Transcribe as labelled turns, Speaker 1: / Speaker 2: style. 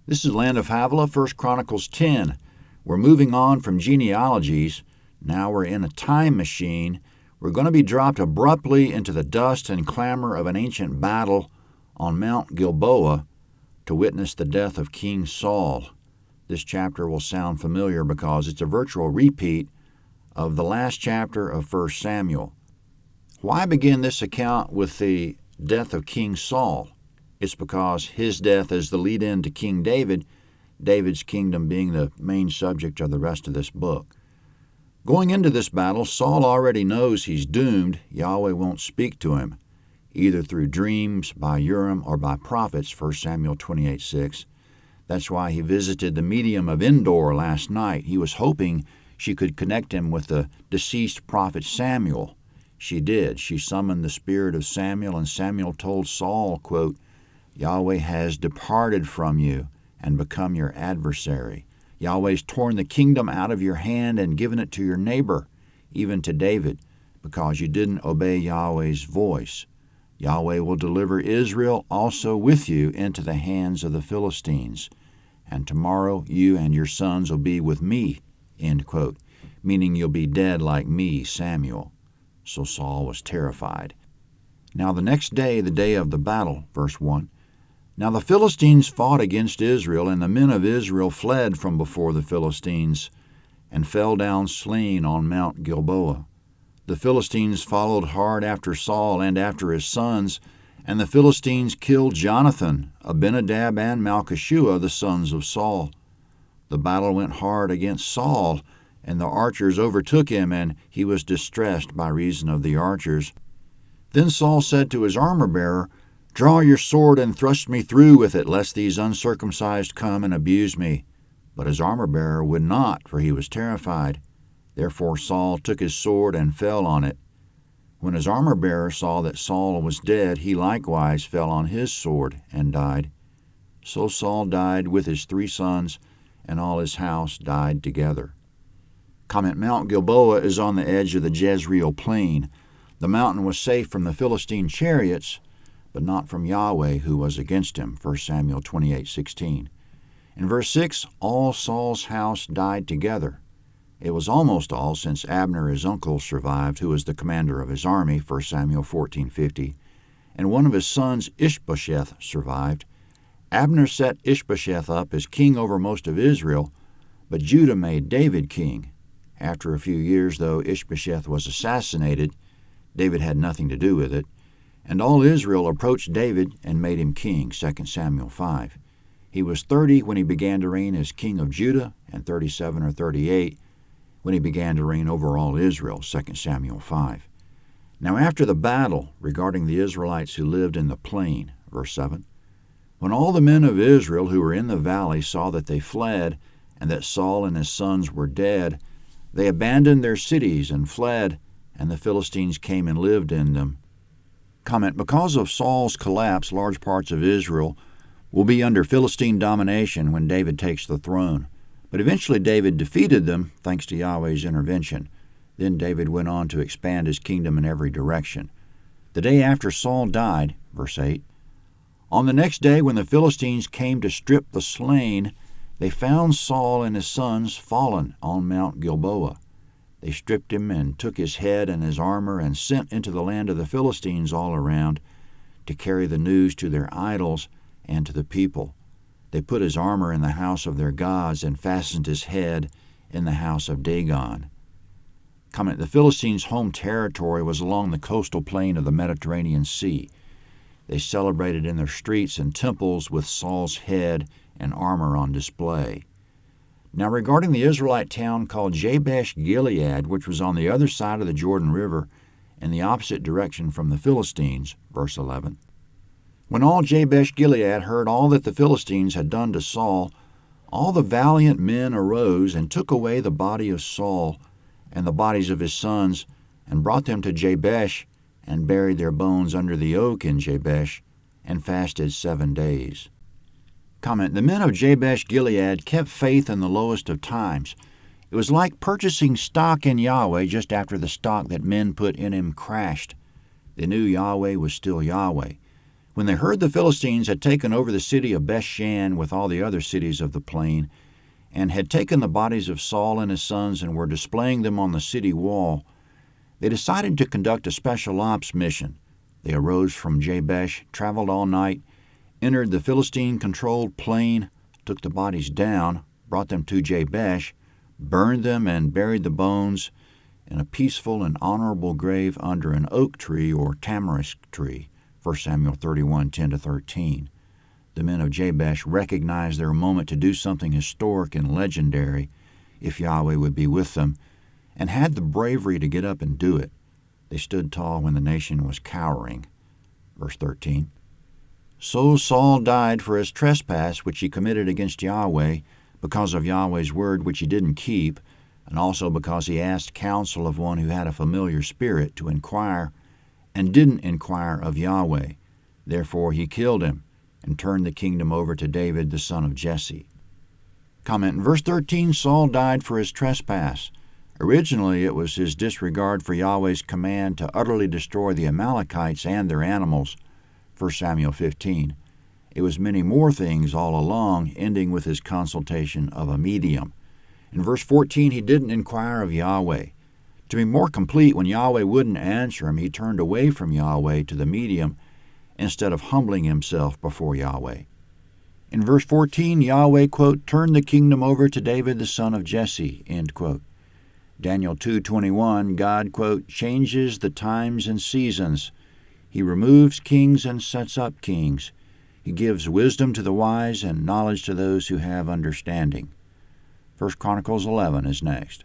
Speaker 1: This is Land of Havilah, 1 Chronicles 10. We're moving on from genealogies. Now we're in a time machine. We're going to be dropped abruptly into the dust and clamor of an ancient battle on Mount Gilboa to witness the death of King Saul. This chapter will sound familiar because it's a virtual repeat of the last chapter of 1 Samuel. Why begin this account with the death of King Saul? It's because his death is the lead-in to King David, David's kingdom being the main subject of the rest of this book. Going into this battle, Saul already knows he's doomed. Yahweh won't speak to him, either through dreams, by Urim, or by prophets, 1 Samuel 28:6. That's why he visited the medium of Endor last night. He was hoping she could connect him with the deceased prophet Samuel. She did. She summoned the spirit of Samuel, and Samuel told Saul, quote, Yahweh has departed from you and become your adversary. Yahweh's torn the kingdom out of your hand and given it to your neighbor, even to David, because you didn't obey Yahweh's voice. Yahweh will deliver Israel also with you into the hands of the Philistines, and tomorrow you and your sons will be with me, end quote, meaning you'll be dead like me, Samuel. So Saul was terrified. Now the next day, the day of the battle, verse 1, Now the Philistines fought against Israel, and the men of Israel fled from before the Philistines and fell down slain on Mount Gilboa. The Philistines followed hard after Saul and after his sons, and the Philistines killed Jonathan, Abinadab, and Malchishua, the sons of Saul. The battle went hard against Saul, and the archers overtook him, and he was distressed by reason of the archers. Then Saul said to his armor-bearer, Draw your sword and thrust me through with it, lest these uncircumcised come and abuse me. But his armor-bearer would not, for he was terrified. Therefore Saul took his sword and fell on it. When his armor-bearer saw that Saul was dead, he likewise fell on his sword and died. So Saul died with his 3 sons, and all his house died together. Comment: Mount Gilboa is on the edge of the Jezreel plain. The mountain was safe from the Philistine chariots, but not from Yahweh, who was against him, 1 Samuel 28:16. In verse 6, all Saul's house died together. It was almost all, since Abner, his uncle, survived, who was the commander of his army, 1 Samuel 14:50, and one of his sons, Ishbosheth, survived. Abner set Ishbosheth up as king over most of Israel, but Judah made David king. After a few years, though, Ishbosheth was assassinated. David had nothing to do with it. And all Israel approached David and made him king, 2 Samuel 5. He was 30 when he began to reign as king of Judah, and 37 or 38 when he began to reign over all Israel, 2 Samuel 5. Now after the battle, regarding the Israelites who lived in the plain, verse 7, when all the men of Israel who were in the valley saw that they fled, and that Saul and his sons were dead, they abandoned their cities and fled, and the Philistines came and lived in them. Comment: because of Saul's collapse, large parts of Israel will be under Philistine domination when David takes the throne. But eventually David defeated them, thanks to Yahweh's intervention. Then David went on to expand his kingdom in every direction. The day after Saul died, verse 8, on the next day when the Philistines came to strip the slain, they found Saul and his sons fallen on Mount Gilboa. They stripped him and took his head and his armor and sent into the land of the Philistines all around to carry the news to their idols and to the people. They put his armor in the house of their gods and fastened his head in the house of Dagon. Comment: the Philistines' home territory was along the coastal plain of the Mediterranean Sea. They celebrated in their streets and temples with Saul's head and armor on display. Now regarding the Israelite town called Jabesh-Gilead, which was on the other side of the Jordan River in the opposite direction from the Philistines, verse 11, when all Jabesh-Gilead heard all that the Philistines had done to Saul, all the valiant men arose and took away the body of Saul and the bodies of his sons and brought them to Jabesh and buried their bones under the oak in Jabesh and fasted 7 days. Comment: the men of Jabesh-Gilead kept faith in the lowest of times. It was like purchasing stock in Yahweh just after the stock that men put in him crashed. They knew Yahweh was still Yahweh. When they heard the Philistines had taken over the city of Bethshan with all the other cities of the plain, and had taken the bodies of Saul and his sons and were displaying them on the city wall, they decided to conduct a special ops mission. They arose from Jabesh, traveled all night, entered the Philistine-controlled plain, took the bodies down, brought them to Jabesh, burned them, and buried the bones in a peaceful and honorable grave under an oak tree or tamarisk tree. 1 Samuel 31, 10-13. The men of Jabesh recognized their moment to do something historic and legendary, if Yahweh would be with them, and had the bravery to get up and do it. They stood tall when the nation was cowering. Verse 13. So Saul died for his trespass which he committed against Yahweh, because of Yahweh's word which he didn't keep, and also because he asked counsel of one who had a familiar spirit to inquire, and didn't inquire of Yahweh. Therefore he killed him, and turned the kingdom over to David the son of Jesse. Comment in verse 13, Saul died for his trespass. Originally it was his disregard for Yahweh's command to utterly destroy the Amalekites and their animals, 1 Samuel 15. It was many more things all along, ending with his consultation of a medium. In verse 14, he didn't inquire of Yahweh. To be more complete, when Yahweh wouldn't answer him, he turned away from Yahweh to the medium instead of humbling himself before Yahweh. In verse 14, Yahweh, quote, turned the kingdom over to David the son of Jesse, end quote. Daniel 2:21, God, quote, changes the times and seasons. He removes kings and sets up kings. He gives wisdom to the wise and knowledge to those who have understanding. 1 Chronicles 11 is next.